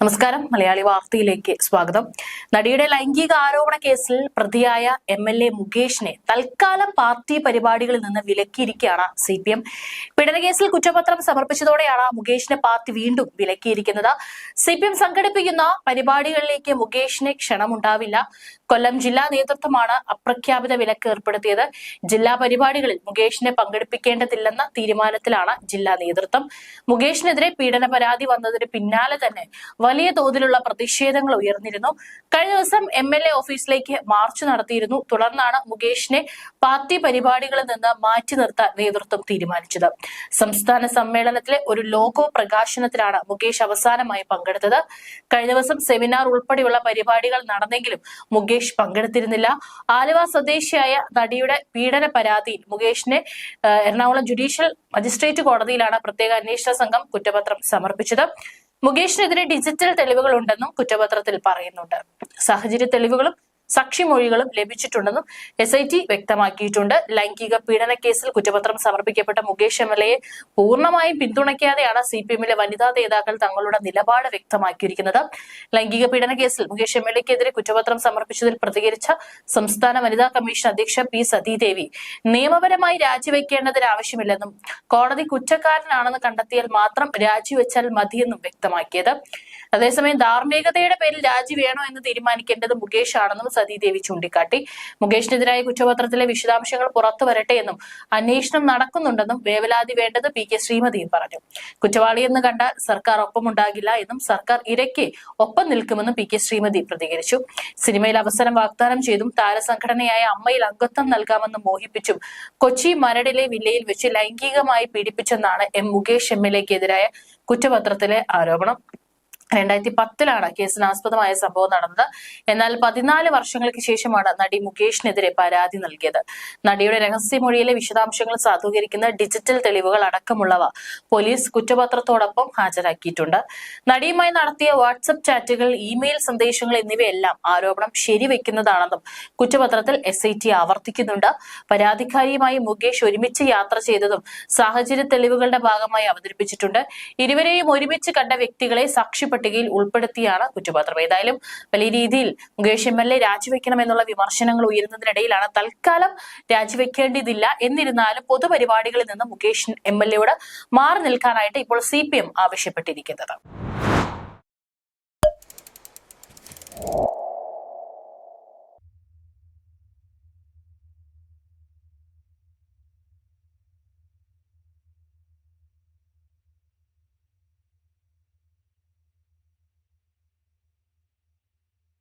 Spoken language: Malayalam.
നമസ്കാരം. മലയാളി വാർത്തയിലേക്ക് സ്വാഗതം. നടിയുടെ ലൈംഗിക ആരോപണ കേസിൽ പ്രതിയായ MLA മുകേഷിനെ തൽക്കാലം പാർട്ടി പരിപാടികളിൽ നിന്ന് വിലക്കിയിരിക്കുകയാണ് CPM. പീഡനക്കേസിൽ കുറ്റപത്രം സമർപ്പിച്ചതോടെയാണ് മുകേഷിനെ പാർട്ടി വീണ്ടും വിലക്കിയിരിക്കുന്നത്. CPM സംഘടിപ്പിക്കുന്ന പരിപാടികളിലേക്ക് മുകേഷിന് ക്ഷണമുണ്ടാവില്ല. കൊല്ലം ജില്ലാ നേതൃത്വമാണ് അപ്രഖ്യാപിത വിലക്ക് ഏർപ്പെടുത്തിയത്. ജില്ലാ പരിപാടികളിൽ മുകേഷിനെ പങ്കെടുപ്പിക്കേണ്ടതില്ലെന്ന തീരുമാനത്തിലാണ് ജില്ലാ നേതൃത്വം. മുകേഷിനെതിരെ പീഡന പരാതി വന്നതിന് പിന്നാലെ തന്നെ വലിയ തോതിലുള്ള പ്രതിഷേധങ്ങൾ ഉയർന്നിരുന്നു. കഴിഞ്ഞ ദിവസം MLA ഓഫീസിലേക്ക് മാർച്ച് നടത്തിയിരുന്നു. തുടർന്നാണ് മുകേഷിനെ പാർട്ടി പരിപാടികളിൽ നിന്ന് മാറ്റി നിർത്താൻ നേതൃത്വം തീരുമാനിച്ചത്. സംസ്ഥാന സമ്മേളനത്തിലെ ഒരു ലോഗോ പ്രകാശനത്തിലാണ് മുകേഷ് അവസാനമായി പങ്കെടുത്തത്. കഴിഞ്ഞ ദിവസം സെമിനാർ ഉൾപ്പെടെയുള്ള പരിപാടികൾ നടന്നെങ്കിലും മുകേഷ് പങ്കെടുത്തിരുന്നില്ല. ആലുവ സ്വദേശിയായ നടിയുടെ പീഡന പരാതിയിൽ മുകേഷിനെ എറണാകുളം ജുഡീഷ്യൽ മജിസ്ട്രേറ്റ് കോടതിയിലാണ് പ്രത്യേക അന്വേഷണ സംഘം കുറ്റപത്രം സമർപ്പിച്ചത്. മുകേഷിനെതിരെ ഡിജിറ്റൽ തെളിവുകളുണ്ടെന്നും കുറ്റപത്രത്തിൽ പറയുന്നുണ്ട്. സാഹചര്യ തെളിവുകളും സാക്ഷിമൊഴികളും ലഭിച്ചിട്ടുണ്ടെന്നും SIT വ്യക്തമാക്കിയിട്ടുണ്ട്. ലൈംഗിക പീഡന കേസിൽ കുറ്റപത്രം സമർപ്പിക്കപ്പെട്ട മുകേഷ് MLAയെ പൂർണ്ണമായും പിന്തുണയ്ക്കാതെയാണ് CPMലെ വനിതാ നേതാക്കൾ തങ്ങളുടെ നിലപാട് വ്യക്തമാക്കിയിരിക്കുന്നത്. ലൈംഗിക പീഡന കേസിൽ മുകേഷ് MLAക്കെതിരെ കുറ്റപത്രം സമർപ്പിച്ചതിൽ പ്രതികരിച്ച സംസ്ഥാന വനിതാ കമ്മീഷൻ അധ്യക്ഷ P സതീദേവി നിയമപരമായി രാജിവെക്കേണ്ടതിന് ആവശ്യമില്ലെന്നും കോടതി കുറ്റക്കാരനാണെന്ന് കണ്ടെത്തിയാൽ മാത്രം രാജിവെച്ചാൽ മതിയെന്നും വ്യക്തമാക്കിയത്. അതേസമയം ധാർമ്മികതയുടെ പേരിൽ രാജി വേണോ എന്ന് തീരുമാനിക്കേണ്ടത് മുകേഷ് ആണെന്നും സതീദേവി ചൂണ്ടിക്കാട്ടി. മുകേഷിനെതിരായ കുറ്റപത്രത്തിലെ വിശദാംശങ്ങൾ പുറത്തു വരട്ടെ എന്നും അന്വേഷണം നടക്കുന്നുണ്ടെന്നും വേവലാതി വേണ്ടത് PK ശ്രീമതിയും പറഞ്ഞു. കുറ്റവാളിയെന്ന് കണ്ടാൽ സർക്കാർ ഒപ്പമുണ്ടാകില്ല എന്നും സർക്കാർ ഇരയ്ക്ക് ഒപ്പം നിൽക്കുമെന്നും PK ശ്രീമതി പ്രതികരിച്ചു. സിനിമയിൽ അവസരം വാഗ്ദാനം ചെയ്തും താരസംഘടനയായ അമ്മയിൽ അംഗത്വം നൽകാമെന്ന് മോഹിപ്പിച്ചും കൊച്ചി മരടിലെ വില്ലയിൽ വെച്ച് ലൈംഗികമായി പീഡിപ്പിച്ചെന്നാണ് മുകേഷ് MLAക്കെതിരായ കുറ്റപത്രത്തിലെ ആരോപണം. 2010 കേസിനാസ്പദമായ സംഭവം നടന്നത്. എന്നാൽ 14 വർഷങ്ങൾക്ക് ശേഷമാണ് നടി മുകേഷിനെതിരെ പരാതി നൽകിയത്. നടിയുടെ രഹസ്യമൊഴിയിലെ വിശദാംശങ്ങൾ സാധൂകരിക്കുന്ന ഡിജിറ്റൽ തെളിവുകൾ അടക്കമുള്ളവ പോലീസ് കുറ്റപത്രത്തോടൊപ്പം ഹാജരാക്കിയിട്ടുണ്ട്. നടിയുമായി നടത്തിയ വാട്സ്ആപ്പ് ചാറ്റുകൾ, ഇമെയിൽ സന്ദേശങ്ങൾ എന്നിവയെല്ലാം ആരോപണം ശരിവെക്കുന്നതാണെന്നും കുറ്റപത്രത്തിൽ SIT ആവർത്തിക്കുന്നുണ്ട്. പരാതിക്കാരിയുമായി മുകേഷ് ഒരുമിച്ച് യാത്ര ചെയ്തതും സാഹചര്യ തെളിവുകളുടെ ഭാഗമായി അവതരിപ്പിച്ചിട്ടുണ്ട്. ഇരുവരെയും ഒരുമിച്ച് കണ്ട വ്യക്തികളെ സാക്ഷി പട്ടികയിൽ ഉൾപ്പെടുത്തിയാണ് കുറ്റപത്രം. ഏതായാലും വലിയ രീതിയിൽ മുകേഷ് MLA രാജിവെക്കണമെന്നുള്ള വിമർശനങ്ങൾ ഉയരുന്നതിനിടയിലാണ് തൽക്കാലം രാജിവെക്കേണ്ടതില്ല എന്നിരുന്നാലും പൊതുപരിപാടികളിൽ നിന്ന് മുകേഷ് MLAയോട് മാറി നിൽക്കാനായിട്ട് ഇപ്പോൾ CPM ആവശ്യപ്പെട്ടിരിക്കുന്നത്.